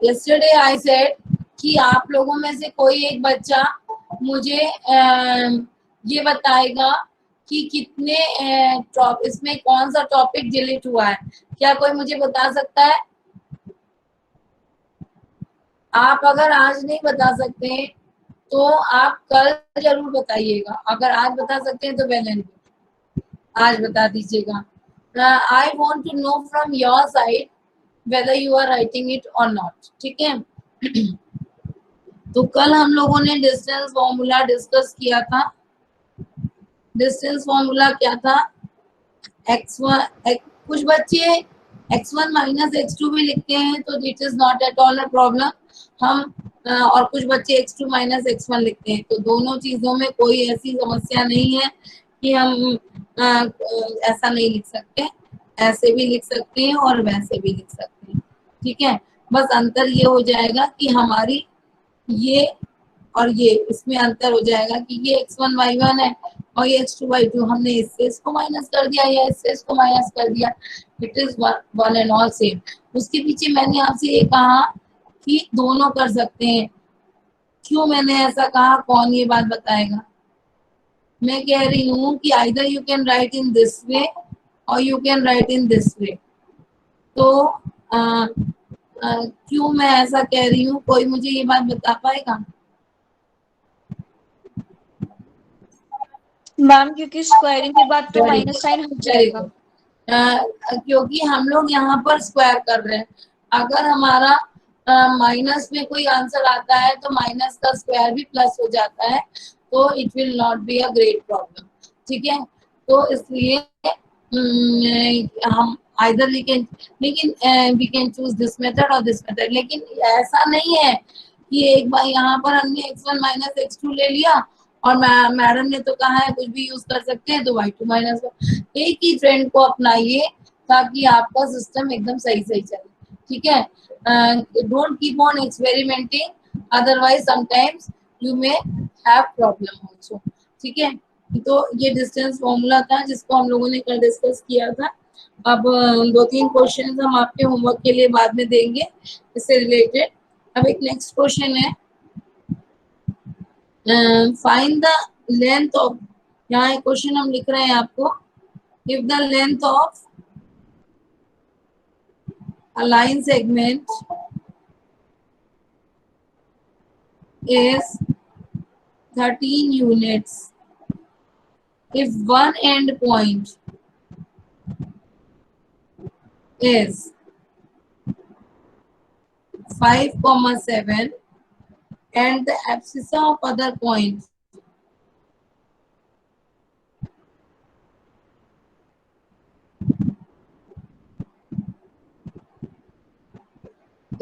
yesterday I said कि आप लोगों में से कोई एक बच्चा मुझे ये बताएगा कि कितने इसमें कौन सा टॉपिक डिलीट हुआ है। क्या कोई मुझे बता सकता है? आप अगर आज नहीं बता सकते तो आप कल जरूर बताइएगा। अगर आज बता सकते हैं तो वेल एंड गुड, आज बता दीजिएगा। I want to know from your side whether you are writing it or not। ठीक है। तो कल हम लोगों ने डिस्टेंस फॉर्मूला डिस्कस किया था। डिस्टेंस फॉर्मूला क्या था? x1, कुछ बच्चे x1 माइनस x2 भी लिखते हैं तो it is not at all a problem. हम और कुछ बच्चे x2 माइनस x1 लिखते हैं, तो दोनों चीजों में कोई ऐसी समस्या नहीं है कि हम ऐसा नहीं लिख सकते। ऐसे भी लिख सकते हैं और वैसे भी लिख सकते हैं। ठीक है, बस अंतर ये हो जाएगा कि हमारी ये और ये, इसमें अंतर हो जाएगा कि ये x1 y1 है और ये x2 y2। हमने इससे इसको माइनस कर दिया या इससे इसको माइनस कर दिया, it is one and all same. उसके पीछे मैंने आपसे ये कहा कि दोनों कर सकते हैं। क्यों मैंने ऐसा कहा, कौन ये बात बताएगा? मैं कह रही हूँ कि either you can write in this way और you can write in this way. तो क्यों मैं ऐसा कह रही हूँ, कोई मुझे ये बात बता पाएगा? मैम क्योंकि स्क्वायरिंग के बाद तो माइनस साइन हट जाएगा। क्योंकि हम लोग यहाँ पर स्क्वायर कर रहे हैं। अगर हमारा माइनस में कोई आंसर आता है तो माइनस का स्क्वायर भी प्लस हो जाता है, तो it will not be a great problem. ठीक है, तो इसलिए हम आइदर लेकिन we can choose this method और दिस मेथड। लेकिन ऐसा नहीं है कि एक बार यहाँ पर हमने x1 माइनस x2 ले लिया और मैडम ने तो कहा है कुछ भी यूज कर सकते हैं, तो y2 माइनस। एक ही ट्रेंड को अपनाइए ताकि आपका सिस्टम एकदम सही सही चले। ठीक है, don't keep on experimenting, otherwise sometimes you may have problem also. ठीक है, तो ये डिस्टेंस फॉर्मूला था जिसको हम लोगों ने कल डिस्कस किया था। अब 2-3 क्वेश्चन हम आपके होमवर्क के लिए बाद में देंगे इससे रिलेटेड। अब एक नेक्स्ट क्वेश्चन है, फाइंड द लेंथ ऑफ, यहाँ एक क्वेश्चन हम लिख रहे हैं आपको, if the length of a line segment is 13 units, if one end point is 5,7 and the abscissa of other point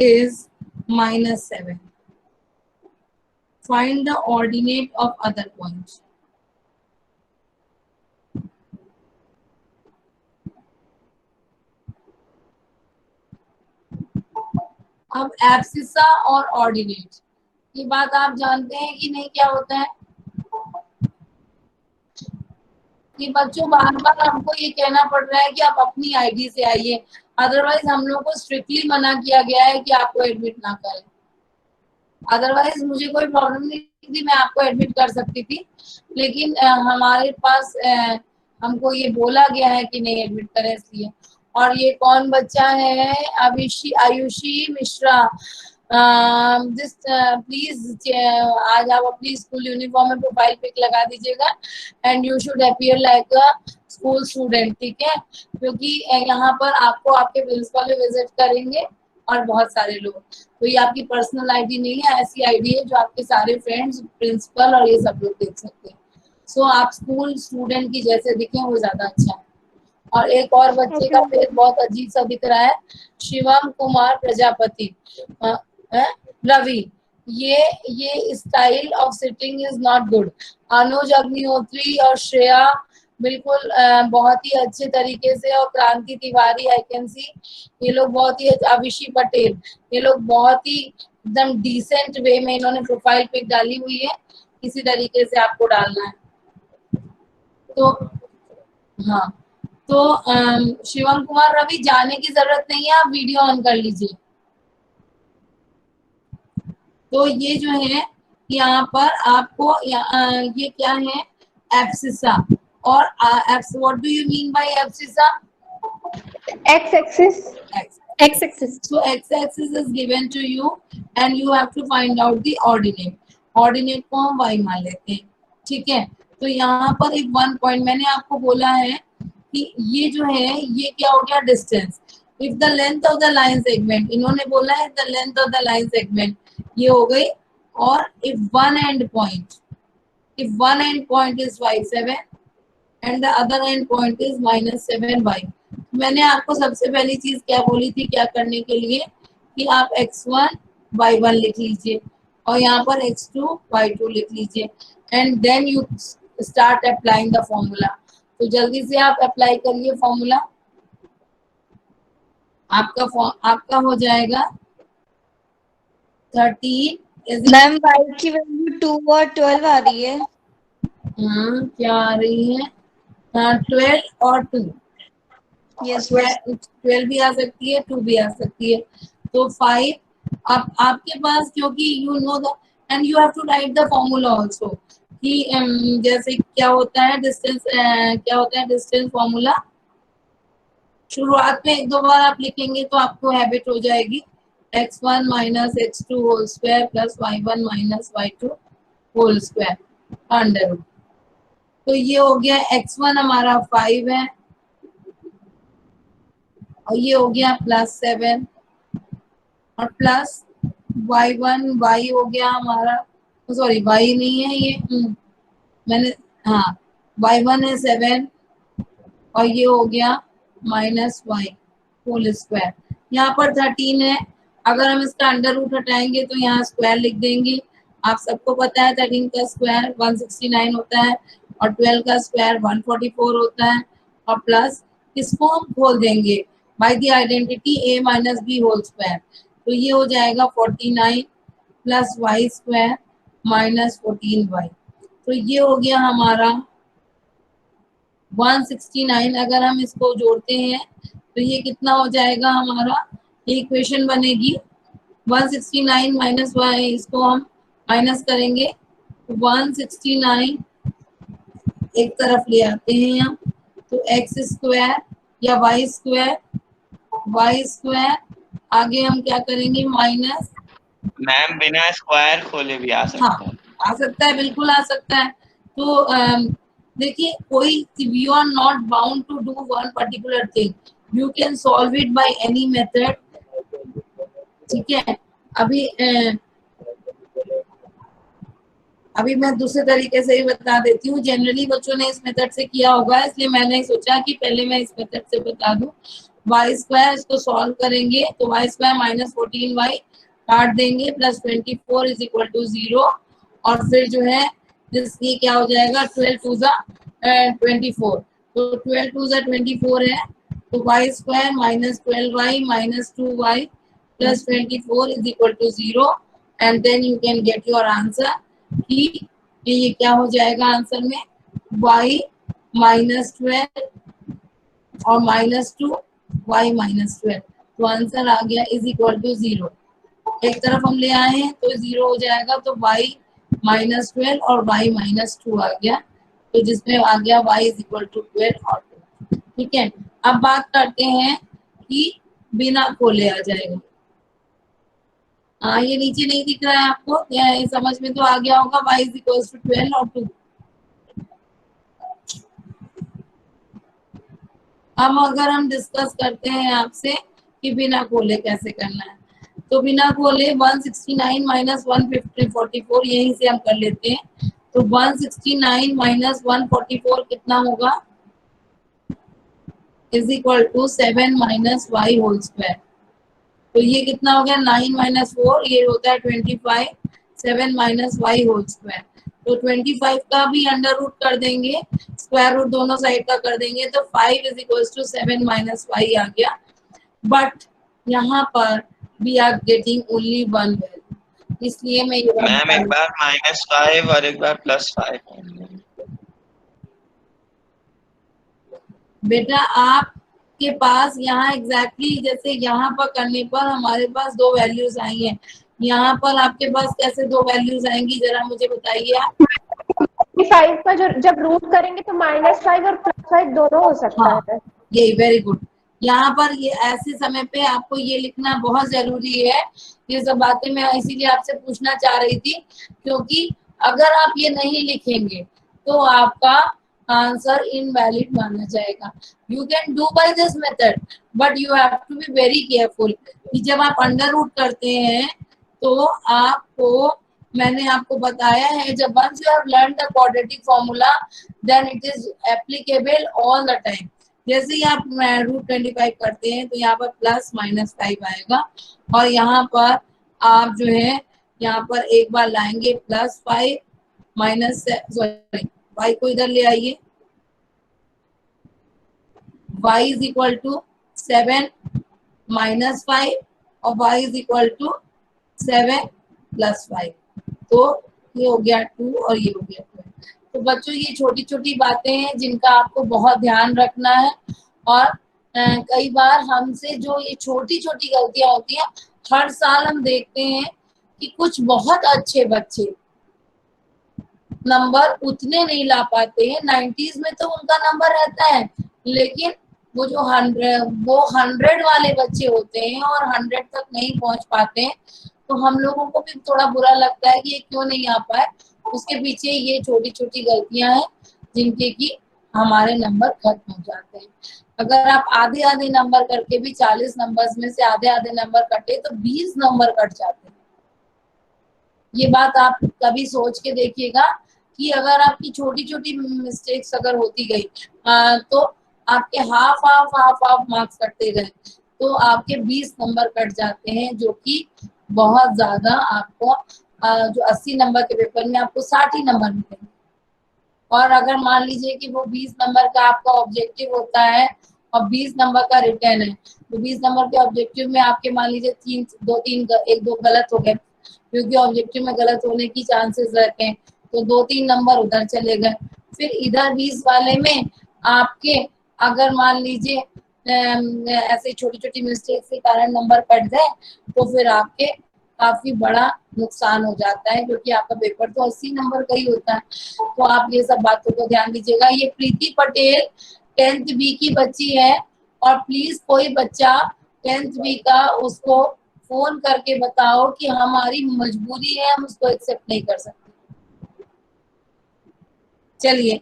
is -7, find the ordinate of other point। अब abscissa और ordinate, ये बात आप जानते हैं कि नहीं, क्या होता है कि बच्चों बार बार हमको ये कहना पड़ रहा है कि आप अपनी आईडी से आइए, अदरवाइज हम लोग को स्ट्रिक्टली मना किया गया है कि आपको एडमिट ना करें। अदरवाइज मुझे कोई प्रॉब्लम नहीं थी, मैं आपको एडमिट कर सकती थी, लेकिन हमारे पास हमको ये बोला गया है कि नहीं एडमिट करें, इसलिए। और ये कौन बच्चा है? आयुषी मिश्रा, दिस प्लीज आज आप अपनी स्कूल यूनिफॉर्म में प्रोफाइल पिक लगा दीजिएगा and you should appear like a school student. ठीक है, क्योंकि यहाँ पर आपको आपके प्रिंसिपल विजिट करेंगे और बहुत सारे लोग, तो ये आपकी पर्सनल आईडी नहीं है, ऐसी आईडी है जो आपके सारे फ्रेंड्स, प्रिंसिपल और ये सब लोग देख सकते हैं। सो आप स्कूल स्टूडेंट की जैसे दिखें वो ज्यादा अच्छा है। और एक और बच्चे का फेस बहुत अजीब सा दिख रहा है, शिवम कुमार प्रजापति, रवि, ये style of sitting is not good. Anuj Agnihotri और श्रेया बिल्कुल बहुत ही अच्छे तरीके से, और क्रांति तिवारी आई कैन सी, ये लोग बहुत ही, अभिषी पटेल, ये लोग बहुत ही एकदम डिसेंट वे में इन्होंने प्रोफाइल पिक डाली हुई है। इसी तरीके से आपको डालना है। तो हाँ, तो शिवम कुमार रवि जाने की जरूरत नहीं है, आप वीडियो ऑन कर लीजिए। तो ये जो है यहाँ पर आपको ये क्या है, एब्सिसा। और what do you mean by abscissa? X axis. X axis. So x-axis is given to you and you have to find out the ordinate. Ordinate को हम y मान लेते हैं, ठीक है। तो यहाँ पर एक 1 पॉइंट मैंने आपको बोला है कि ये जो है ये क्या हो गया, distance. If the length of the line segment, इन्होंने बोला है the length of the line segment, ये हो गई। और if one and point, if one and point is y7 and the other and point is -7y। मैंने आपको सबसे पहली चीज क्या बोली थी क्या करने के लिए, कि आप x1 y1 लिख लीजिए और यहाँ पर x2 y2 लिख लीजिए and then you start applying the formula. तो जल्दी से आप अप्लाई करिए फॉर्मूला। आपका हो जाएगा 13 मैम y की वैल्यू 2 और 12 आ रही है। क्या आ रही है? 12 और 2। Yes, 12 भी आ सकती है, 2 भी आ सकती है। तो 5 आपके पास, क्योंकि you know the end you have to write the formula also कि जैसे क्या होता है डिस्टेंस, क्या होता है डिस्टेंस फॉर्मूला। शुरुआत में एक दो बार आप लिखेंगे तो आपको हैबिट हो जाएगी। x1 minus x2 whole square plus y1 minus y2 whole square under root. तो ये हो गया x1 हमारा 5 है और ये हो गया +7 और प्लस y1 y हो गया हमारा, सॉरी y नहीं है ये, मैंने हाँ y1 है 7 और ये हो गया -y होल स्क्वायर। यहाँ पर 13 है, अगर हम इसका अंडर रूट हटाएंगे तो यहाँ स्क्वायर लिख देंगे। आप सबको पता है 13 का स्क्वायर 169 होता है और 12 का स्क्वायर 144 होता है। और प्लस इसको हम खोल देंगे by the identity a minus b whole square. तो ये हो जाएगा 49 plus Y square minus 14y। तो ये हो गया हमारा 169। अगर हम इसको जोड़ते हैं तो ये कितना हो जाएगा हमारा, ये इक्वेशन बनेगी 169 माइनस वाई, इसको हम माइनस करेंगे 169 एक तरफ ले आते हैं हम, तो एक्स स्क्वायर या वाई स्क्वायर आगे हम क्या करेंगे माइनस। मैम बिना स्क्वायर खोले भी आ सकता है। हाँ, आ सकता है, बिल्कुल आ सकता है। तो देखिए कोई, you are not bound to do one particular thing, you can solve it by any method, ठीक है। अभी मैं दूसरे तरीके से ही बता देती हूँ। जनरली बच्चों ने इस मेथड से किया होगा, इसलिए मैंने सोचा कि पहले मैं इस मेथड से बता दूं। वाई स्क्वायर, इसको सॉल्व करेंगे तो वाई स्क्वायर माइनस 14y काट देंगे प्लस 24 इज इक्वल टू 0 और फिर जो है ये क्या हो जाएगा 12 2 ज़ा 24, तो 12 2 ज़ा 24 है। तो y square minus 12y minus 2y plus 24 is equal to 0 and then you can get your answer कि ये क्या हो जाएगा आंसर में, y माइनस 12 और माइनस 2 y माइनस 12। तो आंसर आ गया इज इक्वल टू 0। एक तरफ हम ले आए हैं तो 0 हो जाएगा, तो y माइनस 12 और y माइनस 2 आ गया, तो जिसमें आ गया y इज इक्वल टू 12 और 2। ठीक है, अब बात करते हैं कि बिना खोले आ जाएगा। हाँ, ये नीचे नहीं दिख रहा है आपको, ये समझ में तो आ गया होगा, y इज इक्वल टू 12 और 2। अब अगर हम डिस्कस करते हैं आपसे कि बिना खोले कैसे करना है, तो बिना खोले 169 माइनस 144 यहीं से हम कर लेते हैं। तो 169 माइनस 144 कितना होगा, is equal to 7 minus y whole square. तो ये कितना हो गया 9 माइनस 4, ये होता है 25, 7 माइनस वाई होल स्क्वायर। तो 25 का भी अंडर रूट कर देंगे, स्क्वायर रूट दोनों साइड का कर देंगे, तो 5 is equal to 7 minus y आ गया। बट यहाँ पर we are getting only one value, इसलिए मैं ये मैम एक बार -5 और एक बार +5। बेटा आपके पास यहाँ एग्जैक्टली जैसे यहाँ पर करने पर हमारे पास दो वैल्यूज आई हैं, यहाँ पर आपके पास कैसे दो वैल्यूज आएंगी, जरा मुझे बताइए आप। 5 का जो जब रूट करेंगे तो -5 और +5 दोनों हो सकता हाँ, है। यही, वेरी गुड। यहाँ पर ये ऐसे समय पे आपको ये लिखना बहुत जरूरी है। ये सब बातें मैं इसीलिए आपसे पूछना चाह रही थी, क्योंकि अगर आप ये नहीं लिखेंगे तो आपका आंसर इनवैलिड माना जाएगा। You can do by this method, but you have to be very careful कि जब आप अंडर रूट करते हैं तो आपको, मैंने आपको बताया है, जब once you have learn the quadratic formula then it is applicable all the time. जैसे ही आप √25 करते हैं तो यहाँ पर +-5 आएगा, और यहाँ पर आप जो है यहाँ पर एक बार लाएंगे +5 सॉरी y को इधर ले आइए, y इज इक्वल टू 7 -5 और y इज इक्वल टू 7 +5। तो ये हो गया 2 और ये हो गया 2। तो बच्चों ये छोटी छोटी बातें हैं जिनका आपको बहुत ध्यान रखना है। और कई बार हमसे जो ये छोटी छोटी गलतियां होती हैं, हर साल हम देखते हैं कि कुछ बहुत अच्छे बच्चे नंबर उतने नहीं ला पाते हैं। 90s में तो उनका नंबर रहता है, लेकिन वो जो 100 वाले बच्चे होते हैं और 100 तक नहीं पहुंच पाते हैं, तो हम लोगों को भी थोड़ा बुरा लगता है कि ये क्यों नहीं आ पाए। उसके पीछे ये छोटी छोटी गलतियां हैं जिनके कि हमारे नंबर खत्म हो जाते हैं। अगर आप आधे आधे नंबर करके भी 40 नंबर्स में से आधे आधे नंबर कटे तो 20 नंबर कट जाते हैं। ये बात आप कभी सोच के देखिएगा कि अगर आपकी छोटी छोटी मिस्टेक्स अगर होती गई तो आपके हाफ मार्क्स कटते गए तो आपके 20 नंबर कट जाते हैं, जो कि बहुत ज्यादा आपको जो 80 नंबर के पेपर में आपको 60 ही नंबर मिलेंगे। और अगर मान लीजिए कि वो 20 नंबर का आपका ऑब्जेक्टिव होता है और 20 नंबर का रिटर्न है, तो 20 नंबर के ऑब्जेक्टिव में आपके मान लीजिए 1-2 गलत हो गए, क्योंकि ऑब्जेक्टिव में गलत होने की चांसेस रहते हैं, तो 2-3 नंबर उधर चले गए। फिर इधर 20 वाले में आपके अगर मान लीजिए ऐसे छोटी छोटी मिस्टेक के कारण नंबर कट जाए तो फिर आपके काफी बड़ा नुकसान हो जाता है, क्योंकि आपका पेपर तो 80 नंबर का ही होता है। तो आप ये सब बातों को ध्यान दीजिएगा। ये प्रीति पटेल 10th बी की बच्ची है, और प्लीज कोई बच्चा 10th बी का उसको फोन करके बताओ कि हमारी मजबूरी है, हम उसको एक्सेप्ट नहीं कर सकते। चलिए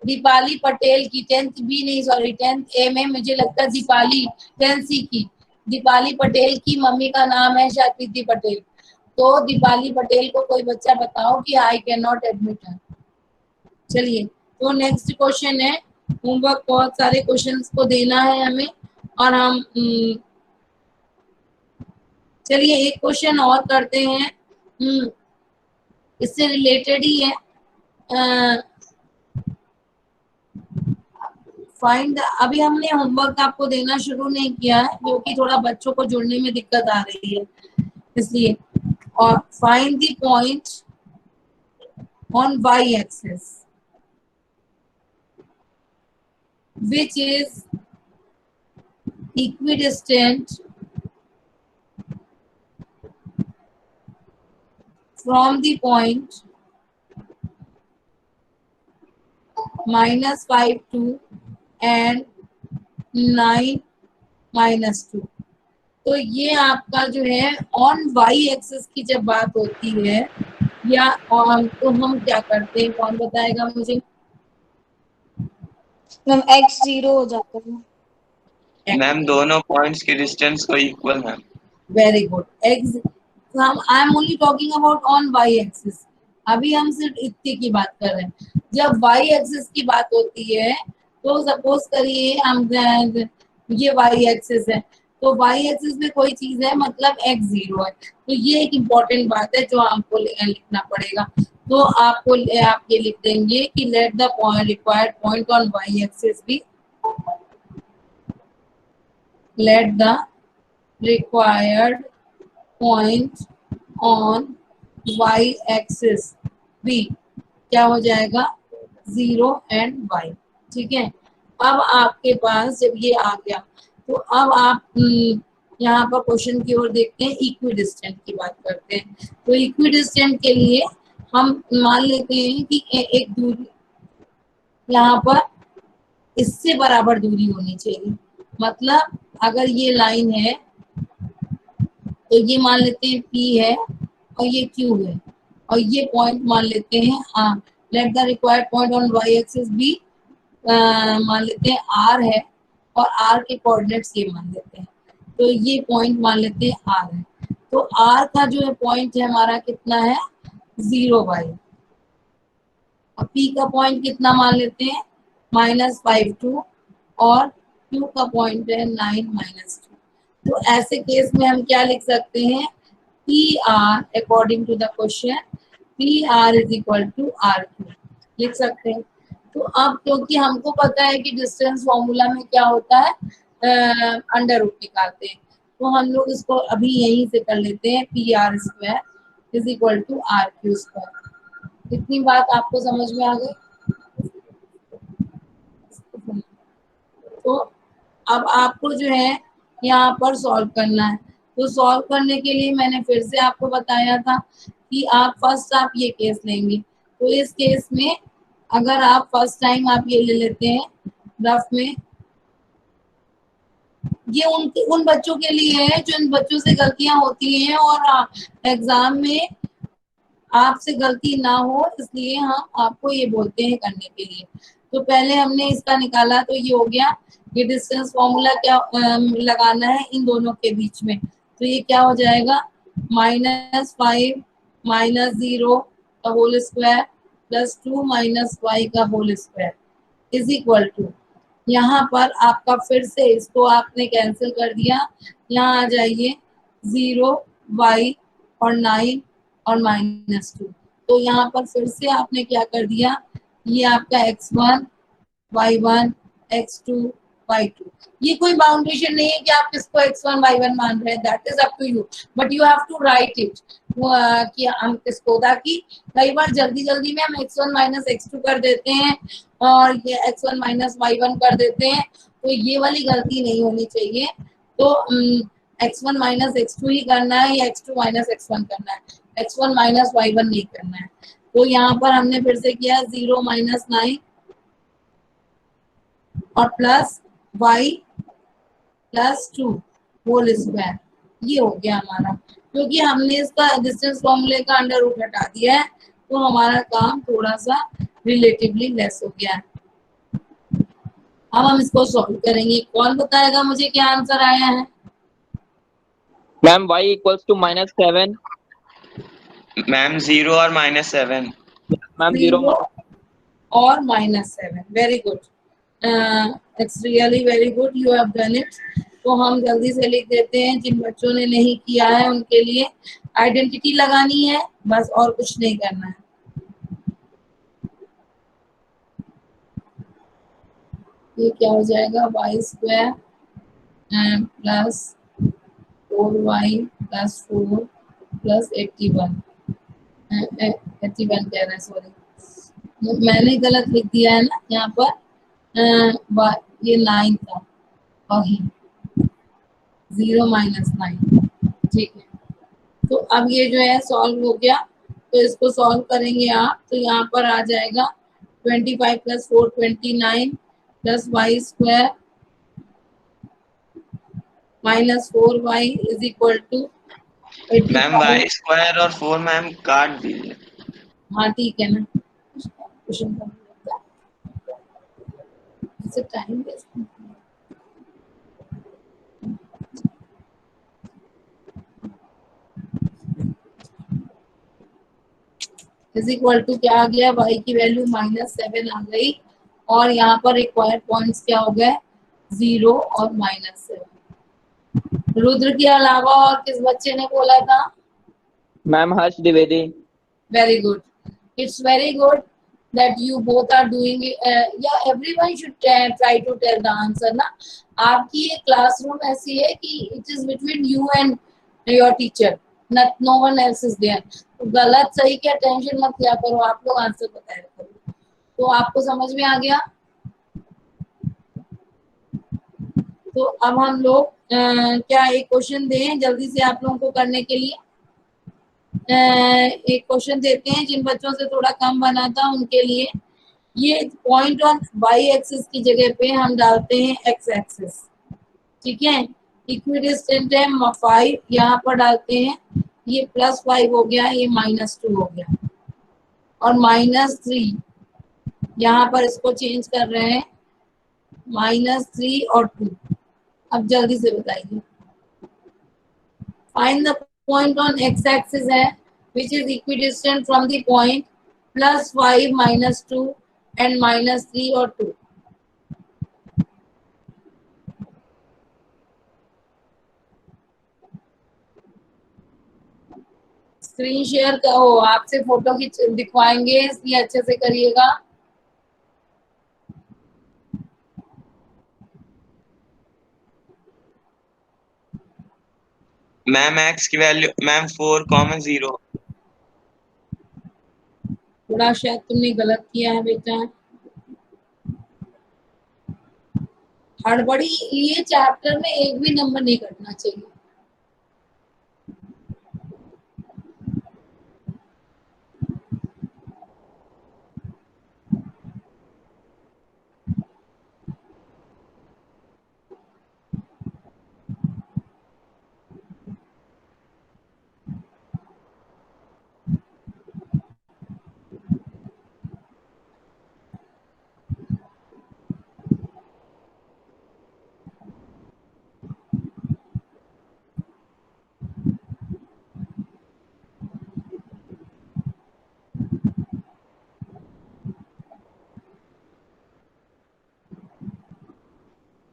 दीपाली पटेल की 10th बी नहीं सॉरी 10th ए में, मुझे लगता है दीपाली 10th सी की दीपाली पटेल की मम्मी का नाम है शायद प्रीति पटेल। तो दीपाली पटेल को कोई बच्चा बताओ कि आई कैन नॉट एडमिट है। चलिए, तो नेक्स्ट क्वेश्चन है, होमवर्क बहुत सारे क्वेश्चंस को देना है हमें, और हम चलिए एक क्वेश्चन और करते हैं, इससे रिलेटेड ही है। फाइंड, अभी हमने होमवर्क आपको देना शुरू नहीं किया है क्योंकि थोड़ा बच्चों को जुड़ने में दिक्कत आ रही है, इसलिए। और find the point on y axis which is equidistant from the point -5 to and 9 -2। तो ये आपका जो है ऑन y एक्सिस की जब बात होती है या ऑन, तो हम क्या करते हैं, कौन बताएगा मुझे? मैम x 0 हो जाता है। मैम दोनों पॉइंट्स की डिस्टेंस को इक्वल है। Very good. x, हम I am only talking about on y axis, अभी हम सिर्फ इतने की बात कर रहे हैं। जब y एक्सिस की बात होती है तो सपोज करिए हम ये y एक्सिस है, तो y एक्सिस में कोई चीज है मतलब x 0 है, तो ये एक इम्पोर्टेंट बात है जो आपको लिखना पड़ेगा। तो आप ये लिख देंगे कि let the required point on y axis be, let the required point on y axis be, क्या हो जाएगा 0 and y। ठीक है, अब आपके पास जब ये आ गया तो अब आप यहाँ पर क्वेश्चन की ओर देखते हैं, इक्वी डिस्टेंट की बात करते हैं। तो इक्वी डिस्टेंट के लिए हम मान लेते हैं कि एक दूरी यहाँ पर इससे बराबर दूरी होनी चाहिए। मतलब अगर ये लाइन है तो ये मान लेते हैं P है और ये Q है और ये पॉइंट मान लेते हैं R। Late the required point on y axis भी मान लेते हैं R है और R के कोऑर्डिनेट्स ये मान लेते हैं। तो ये पॉइंट मान लेते हैं R है। तो R का जो है पॉइंट है हमारा कितना है 0y और P का पॉइंट कितना मान लेते हैं -5 और Q का पॉइंट है 9 -2। तो ऐसे केस में हम क्या लिख सकते हैं, PR according to the question PR is equal to RQ लिख सकते हैं। तो अब क्योंकि हमको पता है कि डिस्टेंस फॉर्मूला में क्या होता है अंडर रूट निकालते हैं, तो हम लोग इसको अभी यहीं से कर लेते हैं PR² is equal to RQ²। इतनी बात आपको समझ में आ गई। तो अब आपको जो है यहाँ पर सॉल्व करना है। तो सॉल्व करने के लिए मैंने फिर से आपको बताया था कि आप फर्स्ट आप ये केस लेंगे। तो इस केस में अगर आप फर्स्ट टाइम आप ये ले लेते हैं रफ में, ये उन बच्चों के लिए है जो इन बच्चों से गलतियां होती हैं और एग्जाम में आपसे गलती ना हो, इसलिए हम आपको ये बोलते हैं करने के लिए। तो पहले हमने इसका निकाला तो ये हो गया, ये डिस्टेंस फॉर्मूला क्या लगाना है इन दोनों के बीच में। तो ये क्या हो जाएगा -5 -0 का होल स्क्वायर +2 -y का whole square is equal to, यहाँ पर आपका फिर से इसको आपने कैंसिल कर दिया, यहाँ आ जाइए 0 y और 9 और -2। तो यहाँ पर फिर से आपने क्या कर दिया, ये आपका x1 y1 x2 y2। ये कोई बाउंडेशन नहीं है कि आप किसको x1 y1 मान रहे हैं, that is up to you, but you have to write it कि हम किसको, ताकि कई बार जल्दी जल्दी में हम x1 x2 कर देते हैं और ये x1 y1 कर देते हैं, तो ये वाली गलती नहीं होनी चाहिए। तो x1 x2 ही करना है या x2 x1 करना है, x1 y1 नहीं करना है। तो यहाँ पर हमने फिर से किया 0 -9 और +y +2 होल स्क्वायर, ये हो गया हमारा। क्योंकि हमने इसका डिस्टेंस फॉर्मूले का अंडर रूट हटा दिया है तो हमारा काम थोड़ा सा रिलेटिवली लेस हो गया है। अब हम इसको सॉल्व करेंगे। कौन बताएगा मुझे क्या आंसर आया है? Ma'am y equals to -7। Ma'am 0 और -7। मैम 0 और -7। Very good, it's really very good, you have done it. तो हम जल्दी से लिख देते हैं, जिन बच्चों ने नहीं किया है उनके लिए आइडेंटिटी लगानी है बस, और कुछ नहीं करना है। ये क्या हो जाएगा y² +4y +4 +81 81 कह रहे हैं, सॉरी मैंने गलत लिख दिया है ना यहाँ पर, ये 9 था और 0 -9, ठीक है। तो अब ये जो है सॉल्व हो गया, तो इसको सॉल्व करेंगे आप, तो यहाँ पर आ जाएगा 25 + 4 29 +y² -4y is equal to ma'am y² और 4 मैम काट दीजिए। हाँ ठीक है ना, क्वेश्चन का time waste. Is equal to क्या आ गया, y की वैल्यू -7 आ गई और यहाँ पर रिक्वायर्ड पॉइंट्स क्या हो गए 0 और -7। रुद्र के अलावा और किस बच्चे ने बोला था? Ma'am Harsh Dwivedi. Very good, it's very good that you both are doing yeah, everyone should try to tell the answer ना। आपकी ये क्लासरूम ऐसी है कि it is between you and your teacher, not no one else is there। तो गलत सही क्या टेंशन मत लिया करो, आप लोग आंसर बताया करो। तो आपको समझ में आ गया? तो अब हम लोग क्या एक क्वेश्चन दें जल्दी से आप लोगों को करने के लिए। एक क्वेश्चन देते हैं जिन बच्चों से थोड़ा कम बना था उनके लिए। ये पॉइंट ऑन वाई एक्सिस की जगह पे हम डालते हैं एक्स एक्सिस, ठीक है। इक्विडिस्टेंट है 5, यहाँ पर डालते हैं, ये +5 हो गया, ये -2 हो गया, और -3 यहाँ पर इसको चेंज कर रहे हैं, -3 और 2। अब जल्दी से बताइए। Find the point on x axis है which is equidistant from the point +5, -2 and -3 और 2। स्क्रीन शेयर करो, आपसे फोटो दिखवाएंगे इसलिए अच्छे से करिएगा। मैम एक्स की वैल्यू मैम 4,0। थोड़ा शायद तुमने गलत किया है बेटा, हड़बड़ी, ये चैप्टर में एक भी नंबर नहीं कटना चाहिए।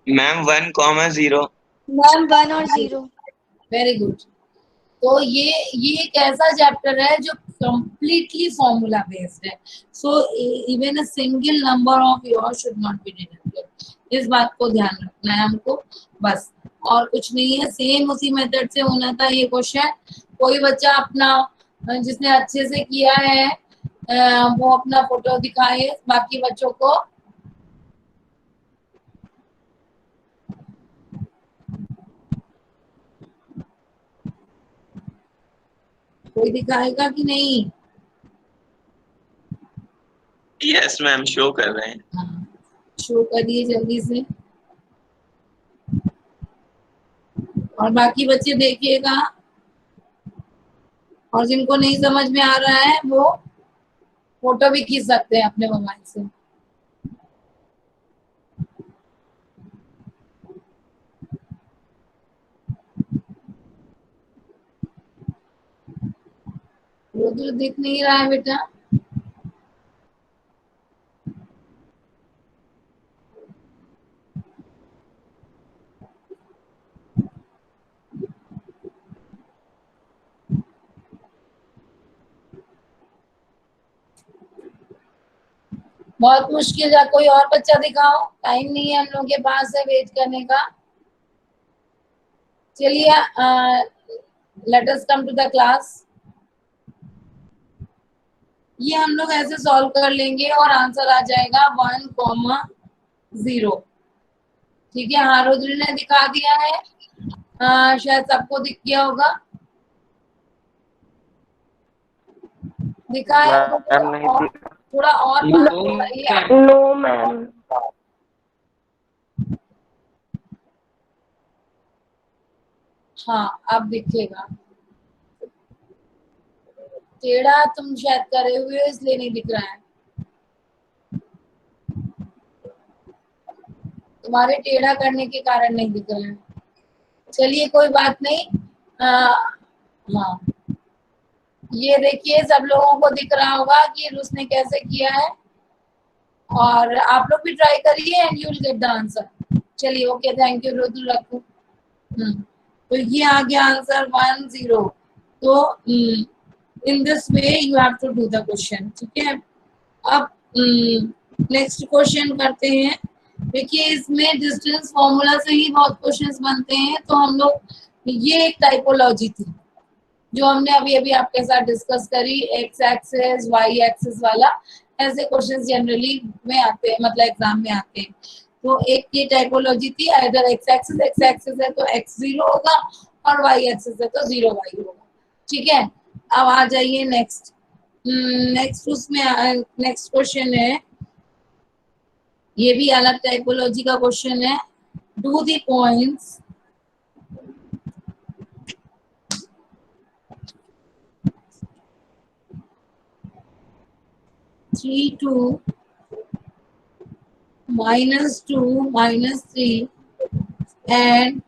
मैम 1,0। मैम 1 और 0। Very good. तो ये एक ऐसा चैप्टर है जो कंप्लीटली फॉर्मूला बेस्ड है, so even a single number of your should not be deducted. इस बात को ध्यान रखना है हमको बस, और कुछ नहीं है। सेम उसी मेथड से होना था ये क्वेश्चन। कोई बच्चा अपना जिसने अच्छे से किया है वो अपना फोटो दिखाए बाकी बच्चों को। कोई दिखाएगा कि नहीं? यस मैम, शो कर रहे हैं। हाँ, शो करिए जल्दी से, और बाकी बच्चे देखिएगा, और जिनको नहीं समझ में आ रहा है वो फोटो भी खींच सकते हैं अपने मोबाइल से। वो तो दिख नहीं रहा है बेटा। बहुत मुश्किल है, कोई और बच्चा दिखाओ, टाइम नहीं है हम लोगों के पास है वेट करने का। चलिए let us come to the class. ये हम लोग ऐसे सॉल्व कर लेंगे और आंसर आ जाएगा 1,0। ठीक है, हाँ रुद्र ने दिखा दिया है, शायद सबको दिख गया होगा। दिखा है थोड़ा और बताइए। No ma'am. हाँ अब दिखेगा, टेढ़ा तुम शायद करे हुए हो इसलिए नहीं दिख रहा है, तुम्हारे टेढ़ा करने के कारण नहीं दिख रहा है। चलिए कोई बात नहीं। हाँ ये देखिए सब लोगों को दिख रहा होगा कि उसने कैसे किया है, और आप लोग भी ट्राई करिए and you will get the answer. चलिए ओके, थैंक यू रुद्र, रखो। तो ये आ गया आंसर 10। तो in this way you have to do the question, ठीक है। अब नेक्स्ट क्वेश्चन करते हैं। देखिए इसमें डिस्टेंस फॉर्मूला से ही बहुत क्वेश्चंस बनते हैं, तो हम लोग, ये एक टाइपोलॉजी थी जो हमने अभी अभी आपके साथ डिस्कस करी, एक्स एक्सिस वाई एक्सिस वाला। ऐसे क्वेश्चंस जनरली में आते हैं, मतलब एग्जाम में आते हैं। तो एक ये टाइपोलॉजी थी, इधर एक्स एक्सिस है तो x 0 होगा और y एक्सिस है तो 0 y होगा। ठीक है, अब आ जाइए नेक्स्ट। उसमें नेक्स्ट क्वेश्चन है, ये भी अलग टाइपोलॉजी का क्वेश्चन है। Do the points -2, -3 and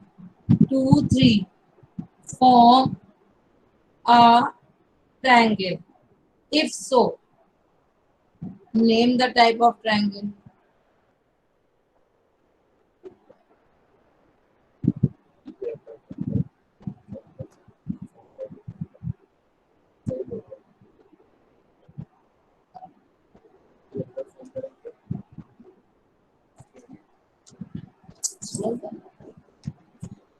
2, 3 form a triangle. If so, name the type of triangle.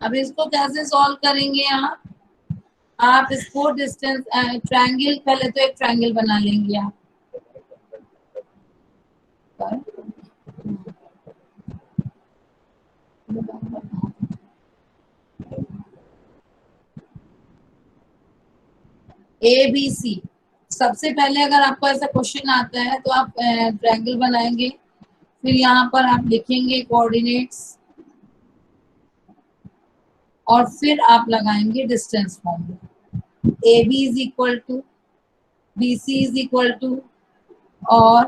अब इसको कैसे सॉल्व करेंगे आप इसको डिस्टेंस ट्रायंगल, पहले तो एक ट्रायंगल बना लेंगे आप। ABC, सबसे पहले अगर आपको ऐसा क्वेश्चन आता है तो आप ट्रायंगल बनाएंगे, फिर यहाँ पर आप लिखेंगे कोऑर्डिनेट्स और फिर आप लगाएंगे distance formula. AB is equal to BC is equal to और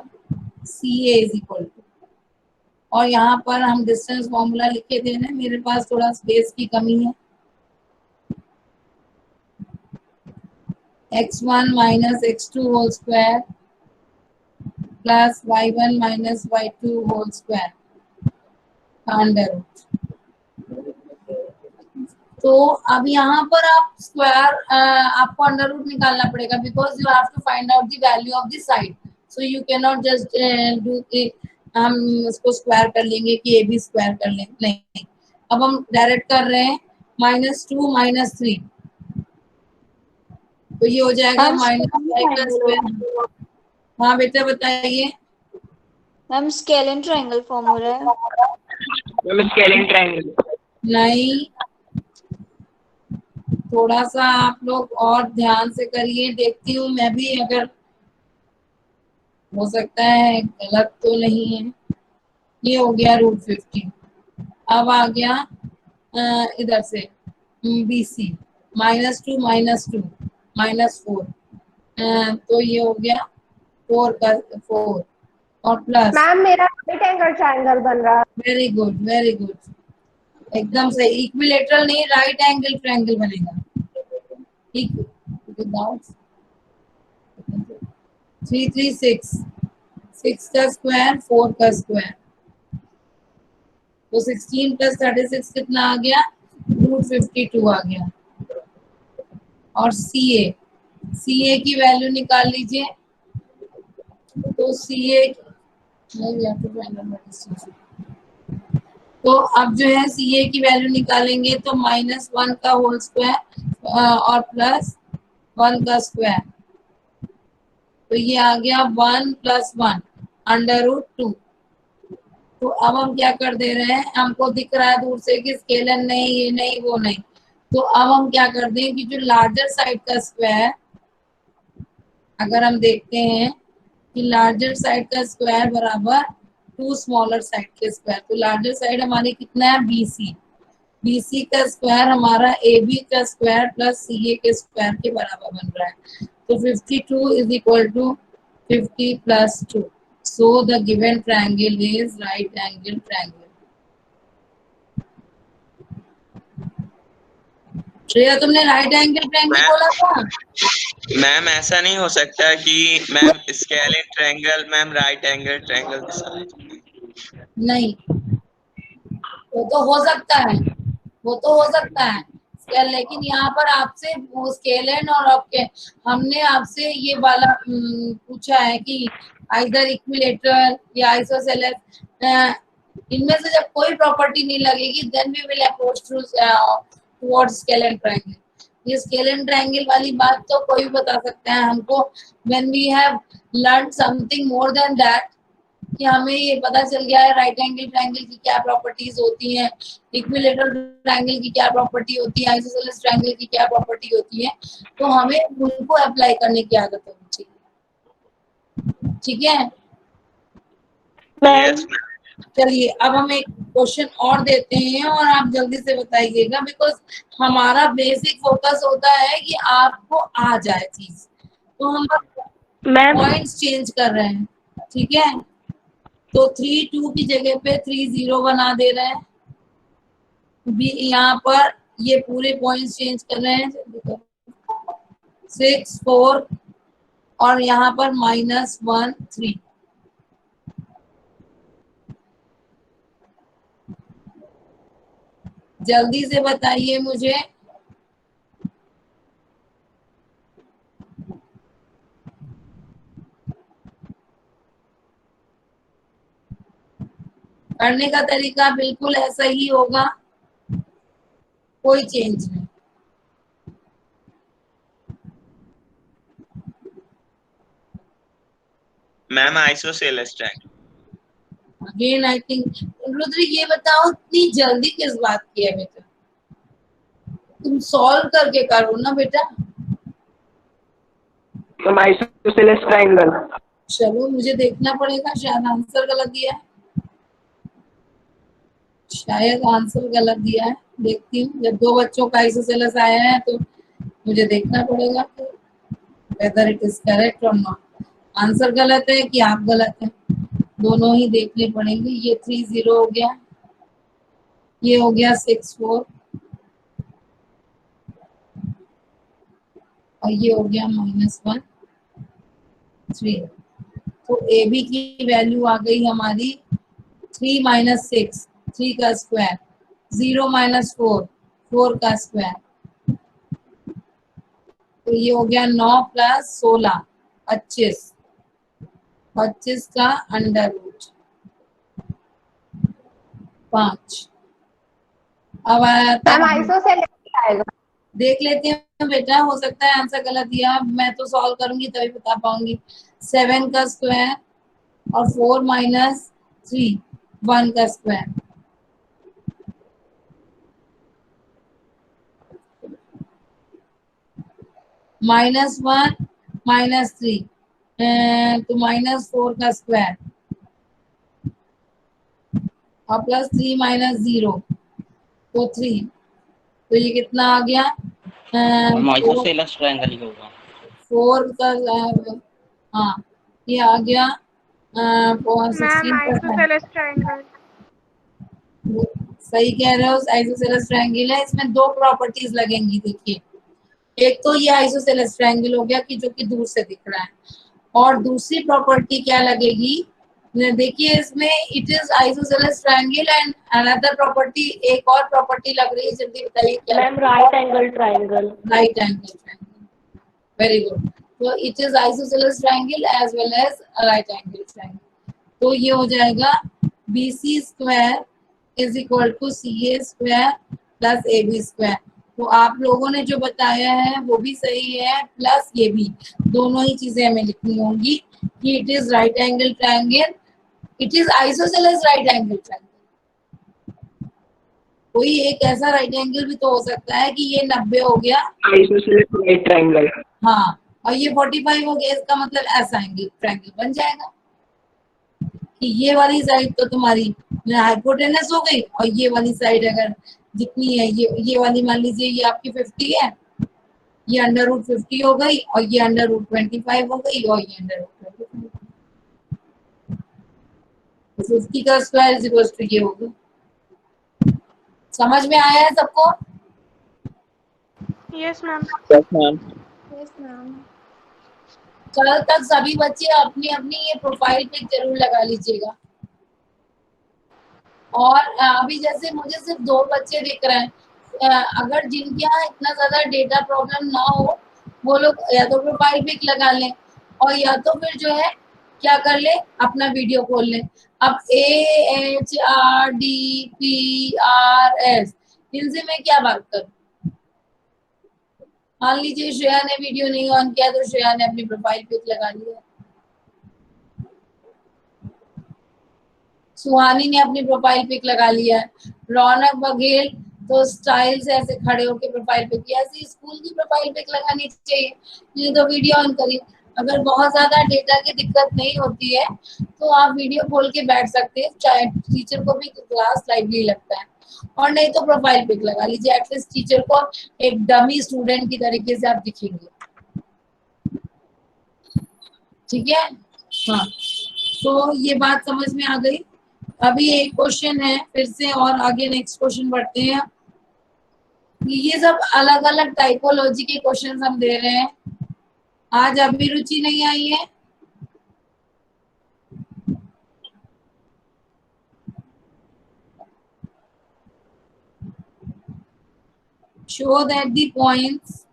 CA इज इक्वल टू, और यहाँ पर हम डिस्टेंस फॉर्मूला लिखे थे ना, मेरे पास थोड़ा स्पेस की कमी है। x1 minus x2 whole square plus y1 minus y2 whole square under root. तो अब यहाँ पर आप स्क्वायर आपको अंडर रूट निकालना पड़ेगा, because you have to find out the value of the side, so you can not just do हम उसको स्क्वायर कर लेंगे कि ए भी स्क्वायर कर लेंगे, नहीं। अब हम डायरेक्ट कर रहे हैं -2 -3, तो ये हो जाएगा -5 का स्क्वायर। हाँ बेटा बताइए। मैम स्केलिन ट्रायंगल फॉर्म हो रहा है। मैम स्केलिंग ट्रायंगल नहीं, थोड़ा सा आप लोग और ध्यान से करिए, देखती हूँ मैं भी, अगर हो सकता है गलत तो नहीं है। ये हो गया √50। अब आ गया इधर से BC -2 -2 -4, तो ये हो गया 4 का 4 और प्लस। मैम मेरा राइट एंगल ट्रायंगल बन रहा है। वेरी गुड, वेरी गुड, एकदम सही। इक्विलेटरल नहीं, राइट एंगल ट्रायंगल बनेगा। 3 3 6, 6 का स्क्वायर 4 का स्क्वायर, तो 16 + 36 कितना आ गया? √52 आ गया। और CA की वैल्यू निकाल लीजिए, तो CA तो अब जो है CA की वैल्यू निकालेंगे तो -1 का होल स्क्वायर और +1 का स्क्वायर, तो ये आ गया 1 + 1 √2। तो अब हम क्या कर दे रहे हैं, हमको दिख रहा है दूर से कि स्केलर नहीं, ये नहीं, वो नहीं, तो अब हम क्या कर दें कि जो लार्जर साइड का स्क्वायर, अगर हम देखते हैं कि लार्जर साइड का स्क्वायर बराबर 2 स्मॉलर साइड के स्क्वायर, तो लार्जर साइड हमारी कितना है? BC का स्क्वायर हमारा AB का स्क्वायर प्लस CA के स्क्वायर के बराबर बन रहा है। तो 52 is equal to 50 + 2, so the given triangle is right angle triangle। Shreya तुमने राइट एंगल ट्रायंगल बोला था। मैम ऐसा नहीं हो सकता कि ma'am scalene triangle ma'am right angle triangle के साथ? नहीं, वो तो हो सकता है, वो तो हो सकता है, लेकिन यहाँ पर आपसे वो स्केलन और आपके हमने आपसे ये वाला पूछा है कि आइदर इक्विलेटरल या आइसोसेलेस, इनमें से जब कोई प्रॉपर्टी नहीं लगेगी then we will approach through towards scalene triangle. ये स्केलन ट्रायंगल वाली बात तो कोई भी बता सकता है हमको, when we have learn something more than that, कि हमें ये पता चल गया है राइट एंगल ट्रायंगल की क्या प्रॉपर्टीज होती हैं, इक्विलैटरल ट्रायंगल की क्या प्रॉपर्टी होती है, आइसोसेलेस ट्रायंगल की क्या प्रॉपर्टी होती है, तो हमें उनको अप्लाई करने की आदत होनी चाहिए। ठीक है, यस मैम। चलिए अब हम एक क्वेश्चन और देते हैं और आप जल्दी से बताइएगा, बिकॉज हमारा बेसिक फोकस होता है कि आपको आ जाए चीज, तो हम मैम पॉइंट्स चेंज कर रहे हैं। ठीक है, तो 3 2 की जगह पे 3 0 बना दे रहे हैं, भी यहाँ पर ये पूरे पॉइंट्स चेंज कर रहे हैं, 6 4 और यहाँ पर -1 3। जल्दी से बताइए मुझे। करने का तरीका बिल्कुल ऐसा ही होगा, कोई चेंज नहीं। Ma'am isosceles triangle. Again I think Rudra ये बताओ इतनी जल्दी किस बात की है बेटा, तुम सॉल्व करके करो ना बेटा। Ma'am isosceles triangle. चलो मुझे देखना पड़ेगा, शायद आंसर गलत दिया है, शायद आंसर गलत दिया है। देखती हूँ, जब 2 बच्चों का आइसोसेलेस आया है तो मुझे देखना पड़ेगा वेदर इट इज करेक्ट और नॉट। आंसर गलत है कि आप गलत है, दोनों ही देखने पड़ेंगे। ये 3 0 हो गया, ये हो गया 6 4 और ये हो गया -1 3। तो ए बी की वैल्यू आ गई हमारी 3 - 6 3 का स्क्वायर, 0 - 4 4 का स्क्वायर, तो ये हो गया 9 + 16 25 25 का अंडर रूट 5। अब आया मैम था, आइसोसेलेस आएगा। देख लेते हैं बेटा, हो सकता है आंसर गलत दिया, मैं तो सॉल्व करूंगी तभी बता पाऊंगी। 7 का स्क्वायर और 4 - 3 1 का स्क्वायर, -1 -3 तो -4 का स्क्वायर और +3 - 0 तो 3, तो ये कितना आ गया, आइसोसेलेस ट्रायंगल ही होगा। 4 का हाँ ये आ गया मैम 16%। Isosceles triangle. सही कह रहे हो, आइसोसेलेस ट्रायंगल है, इसमें 2 प्रॉपर्टीज लगेंगी। देखिए, एक तो ये आइसोसेलेस ट्रायंगल हो गया कि जो कि दूर से दिख रहा है, और दूसरी प्रॉपर्टी क्या लगेगी, देखिए इसमें it is isosceles triangle and another property, एक और प्रॉपर्टी लग रही है, जल्दी बताइए क्या। Ma'am right angle triangle. Right angle triangle, very good. तो it is isosceles triangle as well as right angle triangle. तो ये हो जाएगा BC square is equal to CA square plus AB square. तो आप लोगों ने जो बताया है वो भी सही है, प्लस ये भी, दोनों ही चीजें हमें लिखनी होंगी कि it is right angle triangle, it is isosceles right angle triangle. कोई एक ऐसा राइट एंगल भी तो हो सकता है कि ये 90 हो गया, आइसोसेलेस राइट ट्रायंगल। हाँ, और ये 45 हो गया, इसका मतलब ऐसा एंगल ट्रायंगल बन जाएगा कि ये वाली साइड तो तुम्हारी हाइपोटेनस हो गई, और ये वाली साइड अगर जितनी है, ये वाली मान लीजिए ये आपकी 50 है, ये √50 हो गई, और ये √25 हो गई, और ये √25। 50 का स्क्वायर इज इक्वल टू ये होगा। समझ में आया है सबको? Yes ma'am. Yes ma'am. Yes ma'am. कल तक सभी बच्चे अपनी अपनी ये प्रोफाइल पिक जरूर लगा लीजिएगा। और अभी जैसे मुझे सिर्फ 2 बच्चे दिख रहे हैं, अगर जिनके यहाँ इतना ज्यादा डेटा प्रॉब्लम ना हो, वो लोग या तो प्रोफाइल पिक लगा लें, और या तो फिर जो है क्या कर ले, अपना वीडियो खोल लें। अब AHRDPRS इनसे मैं क्या बात करूं? मान लीजिए श्रेया ने वीडियो नहीं ऑन किया, तो श्रेया ने अपनी प्रोफाइल पिक लगा लिया, सुहानी ने अपनी प्रोफाइल पिक लगा लिया है। रौनक बघेल तो स्टाइल से ऐसे खड़े होके प्रोफाइल पिक, ऐसी स्कूल की प्रोफाइल पिक लगानी चाहिए। ये तो वीडियो ऑन करी। अगर बहुत ज्यादा डेटा की दिक्कत नहीं होती है तो आप वीडियो खोल के बैठ सकते हैं, चाहे टीचर को भी क्लास लाइवली लगता है। और नहीं तो प्रोफाइल पिक लगा लीजिए, एटलीस्ट टीचर को एक डमी स्टूडेंट की तरीके से आप दिखेंगे। ठीक है, हाँ, तो ये बात समझ में आ गई। अभी एक क्वेश्चन है फिर से, और आगे नेक्स्ट क्वेश्चन बढ़ते हैं। ये सब अलग अलग टाइपोलॉजी के क्वेश्चन हम दे रहे हैं। आज अभिरुचि नहीं आई है? Show that the points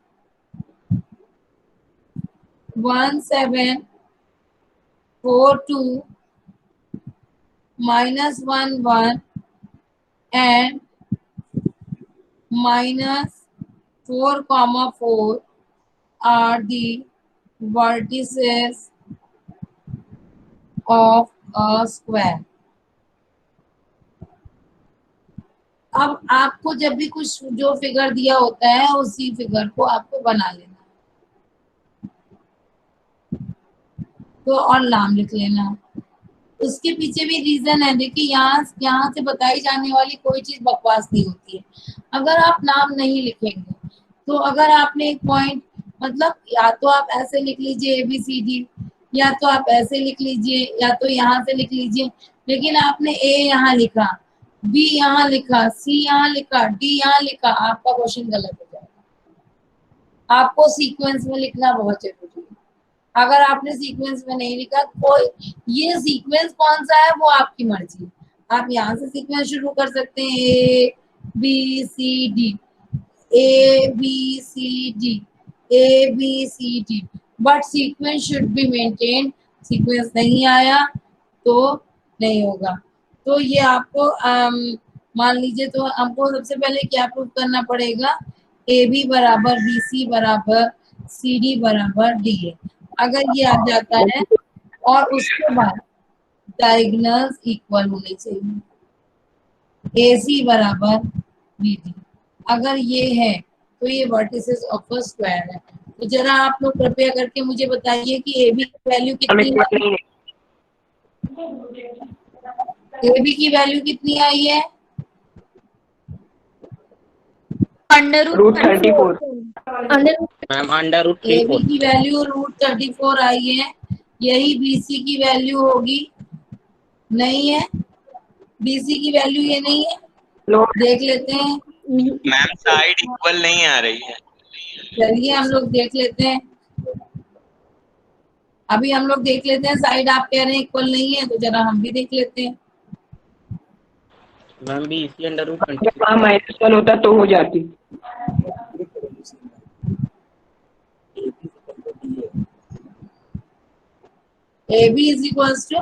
1, 7, 4, 2, -1, 1 and -4, 4 are the vertices of a square. अब आपको जब भी कुछ जो फिगर दिया होता है उसी फिगर को आपको बना लेना, तो और नाम लिख लेना। उसके पीछे भी रीजन है। देखिए, यहाँ से बताई जाने वाली कोई चीज बकवास नहीं होती है। अगर आप नाम नहीं लिखेंगे तो अगर आपने एक पॉइंट, मतलब या तो आप ऐसे लिख लीजिए ABCD, या तो आप ऐसे लिख लीजिए, या तो यहाँ से लिख लीजिए, लेकिन आपने A यहाँ लिखा, B यहाँ लिखा, C यहाँ लिखा, D यहाँ लिखा, आपका क्वेश्चन गलत हो जाएगा। आपको सीक्वेंस में लिखना बहुत जरूरी है। अगर आपने सीक्वेंस में नहीं लिखा, कोई ये सीक्वेंस कौन सा है वो आपकी मर्जी। आप यहाँ से सीक्वेंस शुरू कर सकते हैं, ABCD, ABCD, ABCD, but sequence should be maintain. Sequence नहीं आया तो नहीं होगा। तो ये आपको मान लीजिए, तो हमको सबसे पहले क्या प्रूव करना पड़ेगा, AB बराबर BC बराबर CD बराबर DA। अगर ये आ जाता है और उसके बाद डायगोनल्स इक्वल होने चाहिए, AC बराबर BD। अगर ये है तो ये वर्टिसेस ऑफ अ स्क्वायर है। तो जरा आप लोग कृपया करके मुझे बताइए कि AB की वैल्यू कितनी है? AB की वैल्यू कितनी आई है? √34। मैम √34। AB की वैल्यू √34 आई है। यही BC की वैल्यू होगी? नहीं है, BC की वैल्यू ये नहीं है। देख लेते हैं। मैम साइड इक्वल नहीं आ रही है। चलिए हम लोग देख लेते हैं। अभी हम लोग देख लेते हैं। साइड आप कह रहे हैं इक्वल नहीं है, तो जरा हम भी देख लेते हैं। Ma'am BC √20। -1 होता तो हो जाती। AB इज इक्वल्स टू,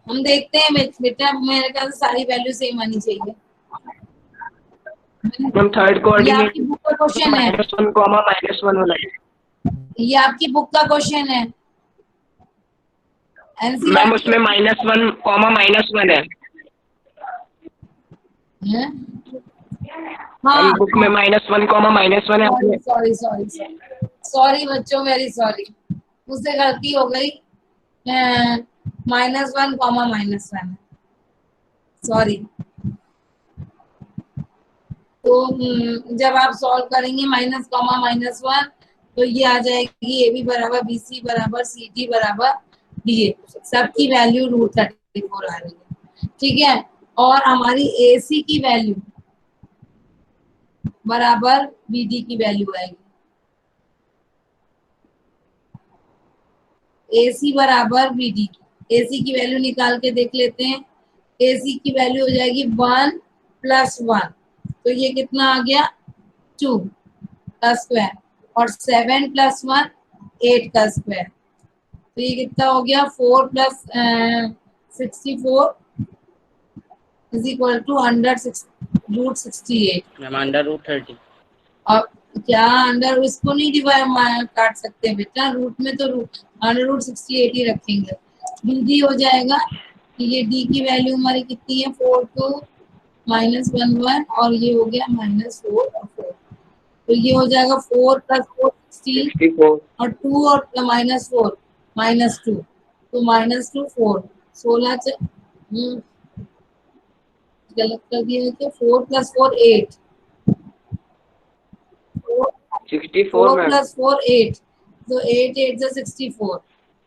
हम देखते हैं बेटा, मेरे ख्याल से सारी वैल्यू सेम आनी चाहिए। मैम थर्ड ये कोऑर्डिनेट आपकी बुक का क्वेश्चन है। -1, -1 वाला है। ये आपकी बुक का क्वेश्चन है। मैम उसमें -1, -1 है। हाँ, बुक में -1, -1 है। सॉरी बच्चों, वेरी सॉरी, मुझसे गलती हो गई। -1, -1 सॉरी। तो जब आप सॉल्व करेंगे -1 तो ये आ जाएगी AB बराबर BC बराबर CD बराबर DA। सबकी वैल्यू √34 आ रही है। ठीक है, और हमारी AC की वैल्यू बराबर BD की वैल्यू आएगी। AC बराबर BD, AC की वैल्यू निकाल के देख लेते हैं। AC की वैल्यू हो जाएगी 1 + 1, तो ये कितना आ गया, 2 का स्क्वायर, और 7 + 1 8 का स्क्वायर, तो ये कितना हो गया, 4 + 64 इज इक्वल टू √68। मैम √30। और क्या अंडर इसको नहीं डिवाइड काट सकते बेटा, रूट में तो √68 ही रखेंगे। डी हो जाएगा कि ये डी की वैल्यू हमारी कितनी है 4 2 -1 1 और ये हो गया -4 और 4। तो ये हो जाएगा 4 + 4 16 64 और 2 और -4 -2 तो -2 4 16 गलत कर दिया है क्या 4 + 4 8 64 4 मैम। + 4 8 तो 8 8 से 64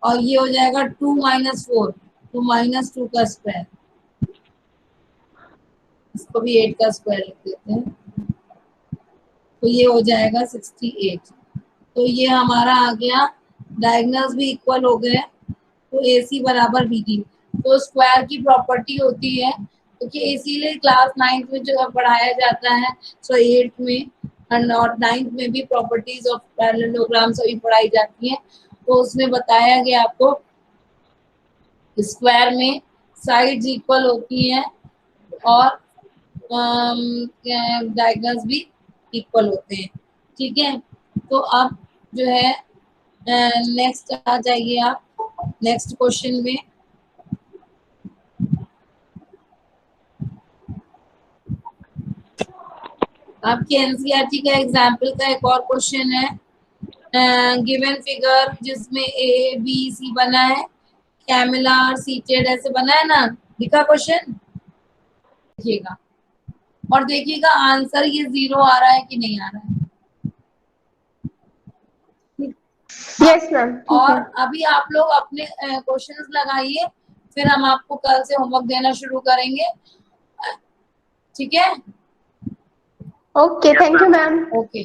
और ये हो जाएगा 2 - 4 तो -2 का स्क्वायर, इसको भी 8 का स्क्वायर लिख देते हैं तो ये हो जाएगा 68। तो ये हमारा आ गया, डायगोनल्स भी इक्वल हो गए तो AC बराबर BD। तो स्क्वायर की प्रॉपर्टी होती है क्योंकि इसीलिए क्लास 9th में जो पढ़ाया जाता है सो 8th में और 9th में भी प्रॉपर्टीज ऑफ पैरेललोग्राम सभी पढ़ाई जाती है। तो उसमें बताया गया आपको स्क्वायर में साइड्स इक्वल होती हैं और डायगोनल्स भी इक्वल होते हैं। ठीक है, तो अब जो है नेक्स्ट आ जाइए आप नेक्स्ट क्वेश्चन में। आपके एनसीईआरटी का एग्जाम्पल का एक और क्वेश्चन है, गिवन फिगर जिसमें ए बी सी बना है, कैमिला और सीटेड ऐसे बना है ना, लिखा क्वेश्चन देखिएगा और देखिएगा आंसर ये 0 आ रहा है कि नहीं आ रहा है। Yes ma'am. और अभी आप लोग अपने क्वेश्चंस लगाइए, फिर हम आपको कल से होमवर्क देना शुरू करेंगे। ठीक है, okay, thank you ma'am. Okay.